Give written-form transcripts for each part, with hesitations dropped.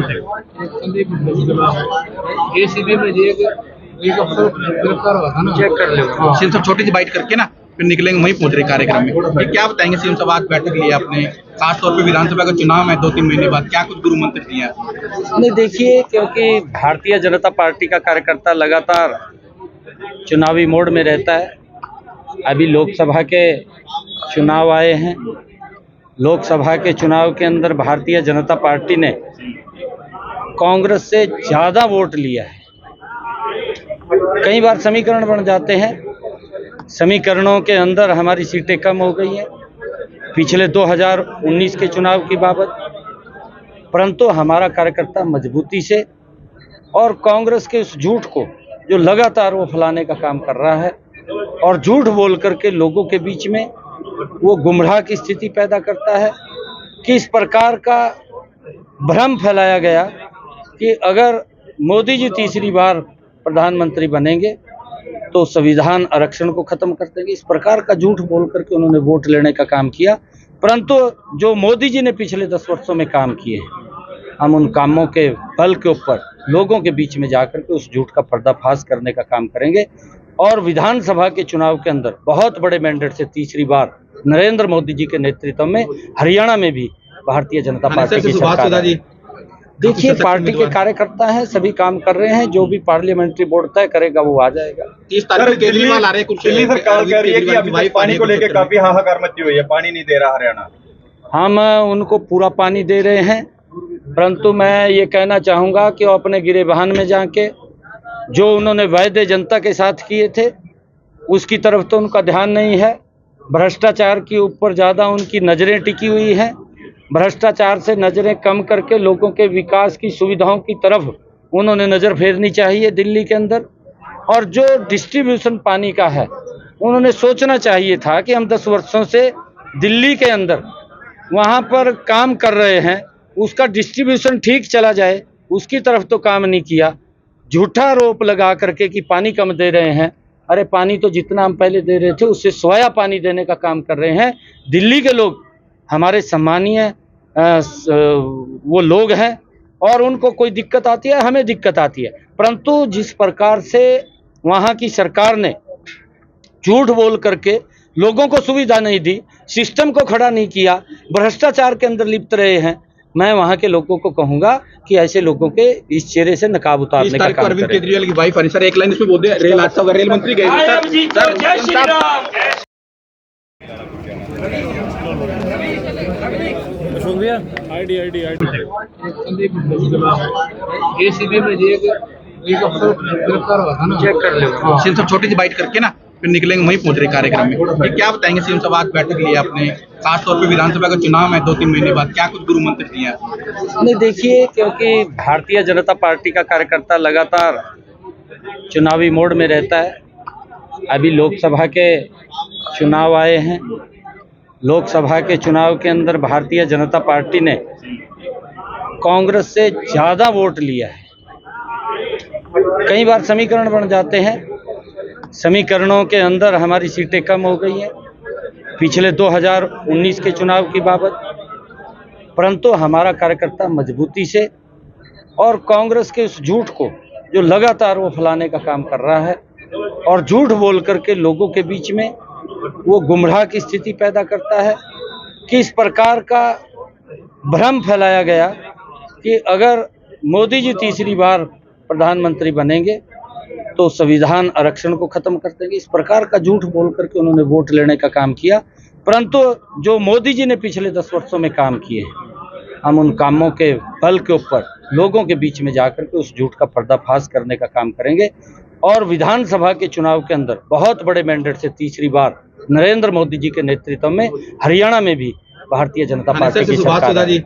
Sandeep ACB में एक अफसर गिरफ्तार हुआ था ना, चेक कर लो। सीएम साहब छोटी सी बाइट करके ना फिर निकलेंगे, वहीं पहुंच रहे कार्यक्रम में। ये क्या बताएंगे सीएम साहब, आज बैठक ली आपने, खासतौर पे विधानसभा का चुनाव है 2-3 महीने बाद, क्या कुछ गुरु मंत्र दिए हैं? नहीं, देखिए, क्योंकि भारतीय जनता पार्टी का कार्यकर्ता लगातार चुनावी मोड में रहता है। अभी लोकसभा के चुनाव आए हैं। लोकसभा के चुनाव के अंदर भारतीय जनता पार्टी ने कांग्रेस से ज़्यादा वोट लिया है। कई बार समीकरण बन जाते हैं, समीकरणों के अंदर हमारी सीटें कम हो गई हैं पिछले 2019 के चुनाव की बाबत, परंतु हमारा कार्यकर्ता मजबूती से और कांग्रेस के उस झूठ को जो लगातार वो फैलाने का काम कर रहा है और झूठ बोल करके लोगों के बीच में वो गुमराह की स्थिति पैदा करता है कि इस प्रकार का भ्रम फैलाया गया कि अगर मोदी जी तीसरी बार प्रधानमंत्री बनेंगे तो संविधान आरक्षण को खत्म कर देंगे। इस प्रकार का झूठ बोल करके उन्होंने वोट लेने का काम किया, परंतु जो मोदी जी ने पिछले 10 वर्षों में काम किए हैं, हम उन कामों के बल के ऊपर लोगों के बीच में जाकर के उस झूठ का पर्दाफाश करने का काम करेंगे और विधानसभा के चुनाव के अंदर बहुत बड़े मैंडेट से तीसरी बार नरेंद्र मोदी जी के नेतृत्व में हरियाणा में भी भारतीय जनता पार्टी की सरकार है। देखिए, पार्टी के कार्यकर्ता हैं, सभी काम कर रहे हैं, जो भी पार्लियामेंट्री बोर्ड तय करेगा वो आ जाएगा। 30 तारीख को केजरीवाल आ रहे हैं। दिल्ली सरकार कह रही है कि अभी पानी को लेकर काफी हाहाकार मची हुई है, पानी नहीं दे रहा हरियाणा। हम उनको पूरा पानी दे रहे हैं, परंतु मैं ये कहना चाहूँगा कि वो अपने गिरेबान में जाके जो उन्होंने वायदे जनता के साथ किए थे उसकी तरफ तो उनका ध्यान नहीं है। भ्रष्टाचार के ऊपर ज़्यादा उनकी नज़रें टिकी हुई हैं। भ्रष्टाचार से नज़रें कम करके लोगों के विकास की सुविधाओं की तरफ उन्होंने नज़र फेरनी चाहिए दिल्ली के अंदर। और जो डिस्ट्रीब्यूशन पानी का है, उन्होंने सोचना चाहिए था कि हम 10 वर्षों से दिल्ली के अंदर वहाँ पर काम कर रहे हैं, उसका डिस्ट्रीब्यूशन ठीक चला जाए, उसकी तरफ तो काम नहीं किया। झूठा आरोप लगा करके कि पानी कम दे रहे हैं, अरे पानी तो जितना हम पहले दे रहे थे उससे सोया पानी देने का काम कर रहे हैं। दिल्ली के लोग हमारे सम्मानीय वो लोग हैं और उनको कोई दिक्कत आती है, हमें दिक्कत आती है, परंतु जिस प्रकार से वहाँ की सरकार ने झूठ बोल करके लोगों को सुविधा नहीं दी, सिस्टम को खड़ा नहीं किया, भ्रष्टाचार के अंदर लिप्त रहे हैं, मैं वहाँ के लोगों को कहूँगा कि ऐसे लोगों के इस चेहरे से नकाब उतारने का काम अरविंद केजरीवाल की वाइफ सर एक लाइन इसमें बोल दे, रेल हादसा हुआ, रेल मंत्री गए एसीबी में एक अफसर गिरफ्तार हुआ था ना, चेक कर लो। सीएम साहब छोटी सी बाइट करके ना फिर निकलेंगे, वहीं पहुंच रहे कार्यक्रम में। ये क्या बताएंगे सीएम साहब, आज बैठक ली आपने, खासतौर पे विधानसभा का चुनाव है 2-3 महीने बाद, क्या कुछ गुरु मंत्र दिए हैं? नहीं, देखिए, क्योंकि भारतीय जनता पार्टी का कार्यकर्ता लगातार चुनावी मोड में रहता है। अभी लोकसभा के चुनाव आए हैं। लोकसभा के चुनाव के अंदर भारतीय जनता पार्टी ने कांग्रेस से ज़्यादा वोट लिया है। कई बार समीकरण बन जाते हैं, समीकरणों के अंदर हमारी सीटें कम हो गई हैं पिछले 2019 के चुनाव की बाबत, परंतु हमारा कार्यकर्ता मजबूती से और कांग्रेस के उस झूठ को जो लगातार वो फैलाने का काम कर रहा है और झूठ बोल करके लोगों के बीच में वो गुमराह की स्थिति पैदा करता है कि इस प्रकार का भ्रम फैलाया गया कि अगर मोदी जी तीसरी बार प्रधानमंत्री बनेंगे तो संविधान आरक्षण को खत्म कर देंगे। इस प्रकार का झूठ बोल करके उन्होंने वोट लेने का काम किया, परंतु जो मोदी जी ने पिछले 10 वर्षों में काम किए हैं, हम उन कामों के बल के ऊपर लोगों के बीच में जाकर के उस झूठ का पर्दाफाश करने का काम करेंगे और विधानसभा के चुनाव के अंदर बहुत बड़े मैंडेट से तीसरी बार नरेंद्र मोदी जी के नेतृत्व में हरियाणा में भी भारतीय जनता पार्टी की सरकार है।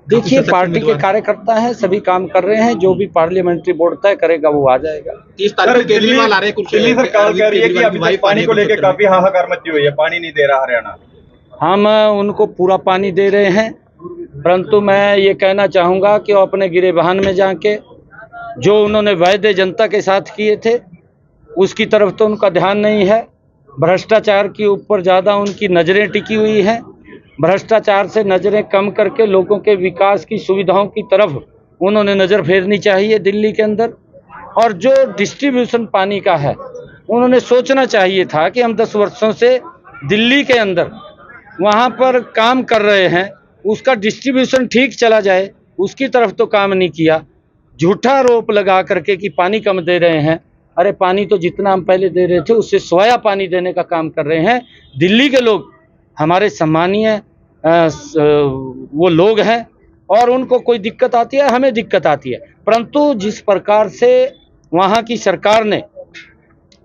देखिए, पार्टी के कार्यकर्ता हैं, सभी काम कर रहे हैं, जो भी पार्लियामेंट्री बोर्ड तय करेगा वो आ जाएगा। 30 तारीख को केजरीवाल आ रहे हैं। दिल्ली सरकार कह रही है कि अभी पानी को लेकर काफी हाहाकार मची हुई है, पानी नहीं दे रहा हरियाणा। हम उनको पूरा पानी दे रहे हैं, परंतु मैं ये कहना चाहूँगा कि वो अपने गिरेबान में जाके जो उन्होंने वायदे जनता के साथ किए थे उसकी तरफ तो उनका ध्यान नहीं है। भ्रष्टाचार के ऊपर ज़्यादा उनकी नज़रें टिकी हुई हैं। भ्रष्टाचार से नज़रें कम करके लोगों के विकास की सुविधाओं की तरफ उन्होंने नज़र फेरनी चाहिए दिल्ली के अंदर। और जो डिस्ट्रीब्यूशन पानी का है, उन्होंने सोचना चाहिए था कि हम 10 वर्षों से दिल्ली के अंदर वहाँ पर काम कर रहे हैं, उसका डिस्ट्रीब्यूशन ठीक चला जाए, उसकी तरफ तो काम नहीं किया। झूठा आरोप लगा करके कि पानी कम दे रहे हैं। अरे पानी तो जितना हम पहले दे रहे थे उससे सोया पानी देने का काम कर रहे हैं। दिल्ली के लोग हमारे सम्मानीय वो लोग हैं और उनको कोई दिक्कत आती है, हमें दिक्कत आती है। परंतु जिस प्रकार से वहाँ की सरकार ने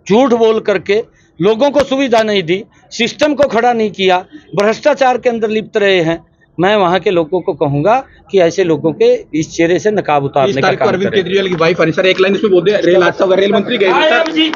झूठ बोल करके लोगों को सुविधा नहीं दी, सिस्टम को खड़ा नहीं किया, भ्रष्टाचार के अंदर लिप्त रहे हैं, मैं वहाँ के लोगों को कहूँगा कि ऐसे लोगों के इस चेहरे से नकाब उतारने का काम अरविंद करें। केजरीवाल की वाइफ सर एक लाइन इसमें बोल दे, रेल हादसा हुआ, रेल मंत्री गए थे सर।